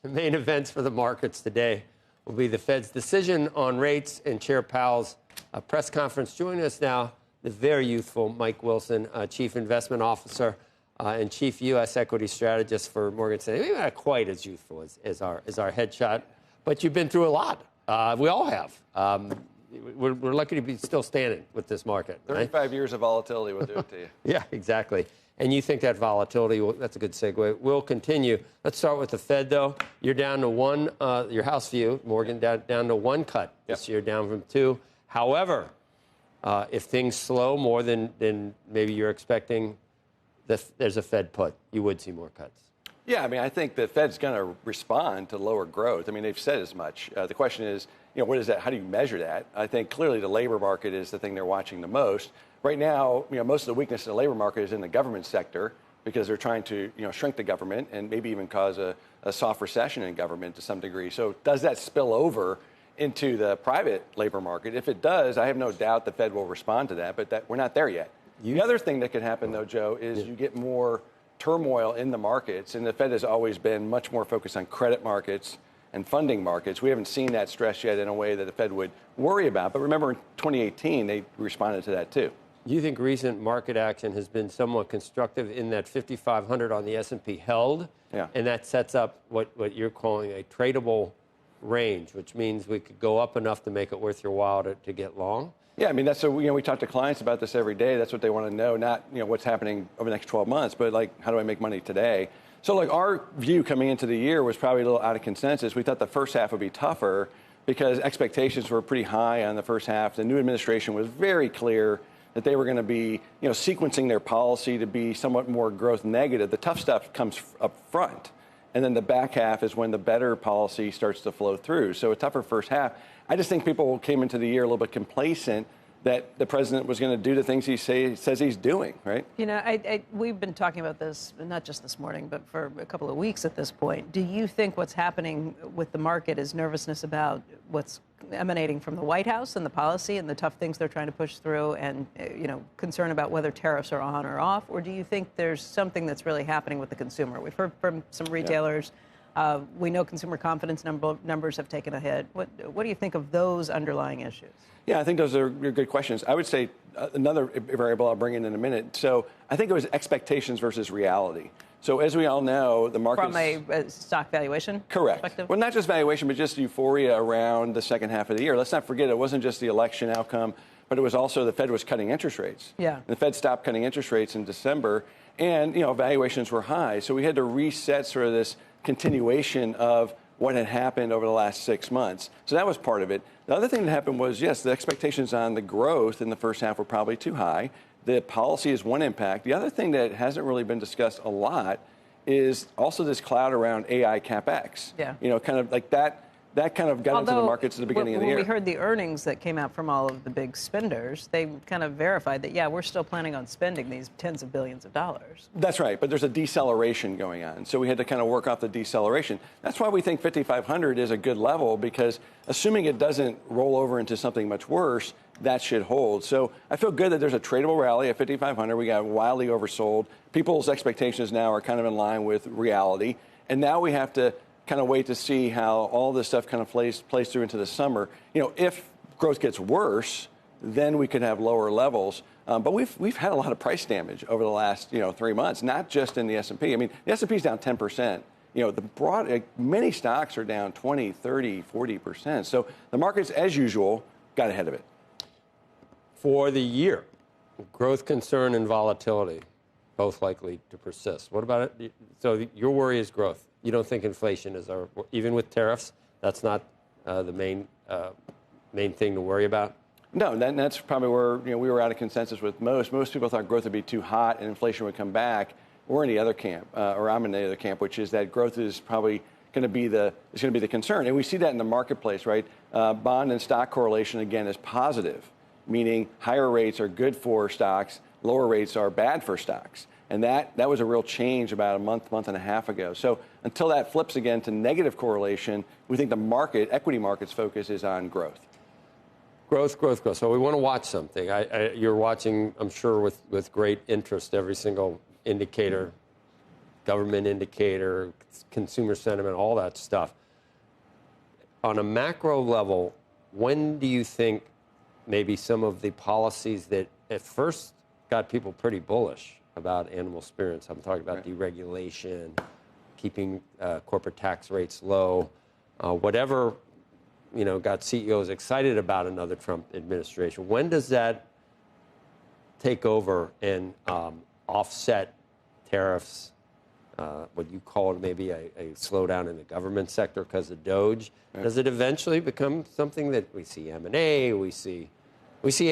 The main events for the markets today will be the Fed's decision on rates and Chair Powell's press conference. Joining us now, the very youthful Mike Wilson, Chief Investment Officer and Chief U.S. Equity Strategist for Morgan Stanley. Maybe not quite as youthful as our headshot, but you've been through a lot. We all have. We're lucky to be still standing with this market. 35 years of volatility will do it to you. Yeah, exactly. And you think that volatility, that's a good segue, will continue. Let's start with the Fed, though. You're down to one, your house view, Morgan, down to one cut this year, down from two. However, if things slow more than maybe you're expecting, there's a Fed put. You would see more cuts. Yeah, I mean, I think the Fed's going to respond to lower growth. I mean, they've said as much. The question is, what is that? How do you measure that? I think clearly the labor market is the thing they're watching the most. Right now, most of the weakness in the labor market is in the government sector because they're trying to, shrink the government and maybe even cause a soft recession in government to some degree. So does that spill over into the private labor market? If it does, I have no doubt the Fed will respond to that, but we're not there yet. The other thing that could happen, though, Joe, is you get more turmoil in the markets, and the Fed has always been much more focused on credit markets and funding markets. We haven't seen that stress yet in a way that the Fed would worry about. But remember, in 2018, they responded to that, too. You think recent market action has been somewhat constructive in that 5,500 on the S&P held, and that sets up what you're calling a tradable range, which means we could go up enough to make it worth your while to get long? Yeah, I mean, that's we talk to clients about this every day. That's what they want to know, not what's happening over the next 12 months, but how do I make money today? So our view coming into the year was probably a little out of consensus. We thought the first half would be tougher because expectations were pretty high on the first half. The new administration was very clear that they were going to be, sequencing their policy to be somewhat more growth negative. The tough stuff comes up front, and then the back half is when the better policy starts to flow through. So a tougher first half. I just think people came into the year a little bit complacent that the president was going to do the things he says he's doing, right? We've been talking about this, not just this morning, but for a couple of weeks at this point. Do you think what's happening with the market is nervousness about what's emanating from the White House and the policy and the tough things they're trying to push through and, concern about whether tariffs are on or off? Or do you think there's something that's really happening with the consumer? We've heard from some retailers. We know consumer confidence numbers have taken a hit. What do you think of those underlying issues? Yeah, I think those are good questions. I would say another variable I'll bring in a minute. So I think it was expectations versus reality. So as we all know, the market from a stock valuation perspective? Well, not just valuation, but just euphoria around the second half of the year. Let's not forget it wasn't just the election outcome, but it was also the Fed was cutting interest rates. Yeah. And the Fed stopped cutting interest rates in December, and valuations were high. So we had to reset sort of this continuation of what had happened over the last 6 months. So that was part of it. The other thing that happened was, yes, the expectations on the growth in the first half were probably too high. The policy is one impact. The other thing that hasn't really been discussed a lot is also this cloud around AI CapEx. Yeah. Kind of like that kind of got into the markets at the beginning of the year. When we heard the earnings that came out from all of the big spenders, they kind of verified that, yeah, we're still planning on spending these tens of billions of dollars. That's right, but there's a deceleration going on. So we had to kind of work off the deceleration. That's why we think 5,500 is a good level, because assuming it doesn't roll over into something much worse, that should hold. So I feel good that there's a tradable rally at 5,500. We got wildly oversold. People's expectations now are kind of in line with reality. And now we have to kind of wait to see how all this stuff kind of plays through into the summer. If growth gets worse, then we could have lower levels. But we've had a lot of price damage over the last 3 months, not just in the S&P. I mean, the S&P is down 10%. Many stocks are down 20, 30, 40%. So the markets, as usual, got ahead of it. For the year, growth concern and volatility, both likely to persist. What about it? So your worry is growth. You don't think inflation is even with tariffs, that's not the main thing to worry about? No, that's probably where we were out of consensus with most. Most people thought growth would be too hot and inflation would come back. We're in the other camp, or I'm in the other camp, which is that growth is probably going to be the concern, and we see that in the marketplace, right? Bond and stock correlation again is positive, meaning higher rates are good for stocks, lower rates are bad for stocks. And that was a real change about a month and a half ago. So until that flips again to negative correlation, we think the equity market's focus is on growth. Growth. So we want to watch something. You're watching, I'm sure, with great interest every single indicator government indicator, consumer sentiment, all that stuff. On a macro level, when do you think maybe some of the policies that at first got people pretty bullish about animal spirits, I'm talking about deregulation, keeping corporate tax rates low, whatever, got CEOs excited about another Trump administration, when does that take over and offset tariffs, what you called maybe a slowdown in the government sector because of DOGE? Does it eventually become something that we see M&A, we see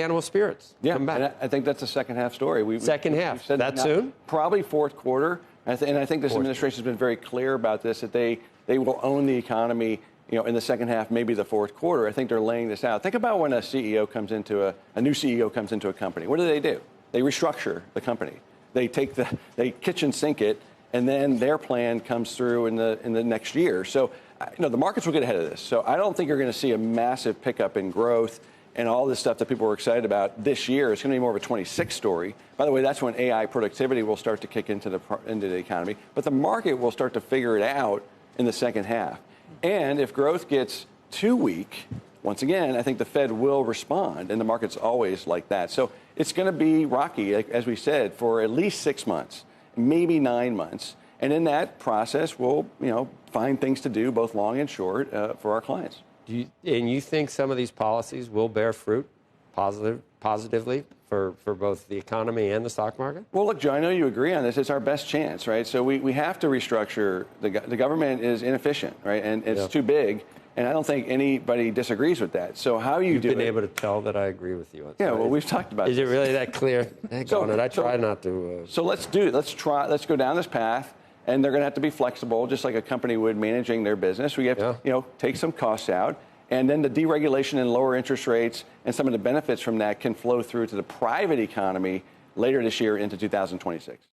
animal spirits come back? And I think that's a second half story. Second half, that soon? Probably fourth quarter. And I think this administration has been very clear about this, that they will own the economy, in the second half, maybe the fourth quarter. I think they're laying this out. Think about when a CEO comes into a new CEO comes into a company. What do? They restructure the company. They kitchen sink it, and then their plan comes through in the next year. So, the markets will get ahead of this. So I don't think you're going to see a massive pickup in growth and all this stuff that people were excited about this year. It's going to be more of a 26 story. By the way, that's when AI productivity will start to kick into the economy. But the market will start to figure it out in the second half. And if growth gets too weak, once again, I think the Fed will respond, and the market's always like that. So it's going to be rocky, as we said, for at least 6 months, maybe 9 months. And in that process, we'll, find things to do, both long and short, for our clients. And you think some of these policies will bear fruit positively for both the economy and the stock market? Well, look, Joe, I know you agree on this. It's our best chance, right? So we have to restructure. The government is inefficient, right? And it's too big. And I don't think anybody disagrees with that. So how you do it? You've been able to tell that I agree with you. Yeah, well, we've talked about Is it really that clear? I try not to. So let's do it. Let's go down this path. And they're going to have to be flexible, just like a company would managing their business. We have to, take some costs out. And then the deregulation and lower interest rates and some of the benefits from that can flow through to the private economy later this year into 2026.